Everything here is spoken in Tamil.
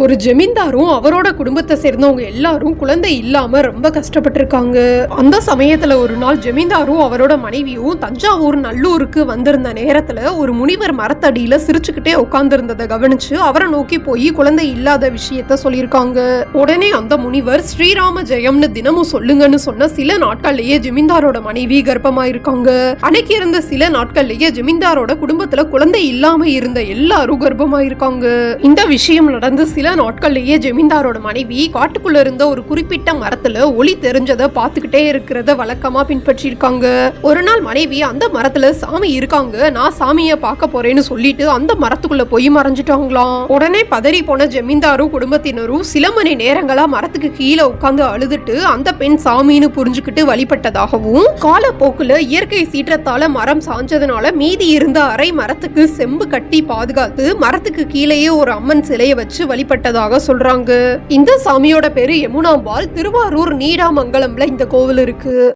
ஒரு ஜமீன்தாரும் அவரோட குடும்பத்தை சேர்ந்தவங்க எல்லாரும் குழந்தை இல்லாம ரொம்ப கஷ்டப்பட்டிருக்காங்க. அந்த சமயத்துல ஒரு நாள் ஜமீன்தாரும் அவரோட மனைவியும் தஞ்சாவூர் நல்லூருக்கு வந்திருந்த நேரத்துல ஒரு முனிவர் மரத்தடியில சிரிச்சுக்கிட்டே உட்கார்ந்து இருந்ததை கவனிச்சு அவரை நோக்கி போய் குழந்தை இல்லாத விஷயத்த சொல்லியிருக்காங்க. உடனே அந்த முனிவர் ஸ்ரீராம ஜெயம்னு தினமும் சொல்லுங்கன்னு சொன்ன சில நாட்கள்லயே ஜமீன்தாரோட மனைவி கர்ப்பமாயிருக்காங்க. அன்னைக்கு இருந்த சில நாட்கள்லயே ஜமீன்தாரோட குடும்பத்துல குழந்தை இல்லாம இருந்த எல்லாரும் கர்ப்பமாயிருக்காங்க. இந்த விஷயம் நடந்து சில நாட்கள்லயே ஜமீன்தாரோட மனைவி காட்டுக்குள்ள இருந்த ஒரு குறிப்பிட்ட மரத்துல ஒளி தெரிஞ்சதை பார்த்துக்கிட்டே இருக்கிறத வழக்கமா பின்பற்றிருக்காங்க. ஒரு நாள் மனைவி அந்த மரத்துல சாமி இருக்காங்க, நான் சாமிய பார்க்க போறேன்னு சொல்லிட்டு அந்த மரத்துக்குள்ள போய் மறைஞ்சிட்டாங்களாம். உடனே பதறி போன ஜமீன்தாரும் குடும்பத்தினரும் சில மணி நேரங்களா மரத்துக்கு கீழே உட்கார்ந்து அழுதுட்டு அந்த பெண் சாமின்னு புரிஞ்சுக்கிட்டு வழிபட்டதாகவும், காலப்போக்குல இயற்கை சீற்றத்தால மரம் சாஞ்சதுனால மீதி இருந்த அரை மரத்துக்கு செம்பு கட்டி பாதுகாத்து மரத்துக்கு கீழேயே ஒரு அம்மன் சிலையை வச்சு வழிபட்டதாக சொல்றாங்க. இந்த சாமியோட பேரு யமுனாம்பாள். திருவாரூர் நீடாமங்கலம்ல இந்த கோவில் இருக்கு.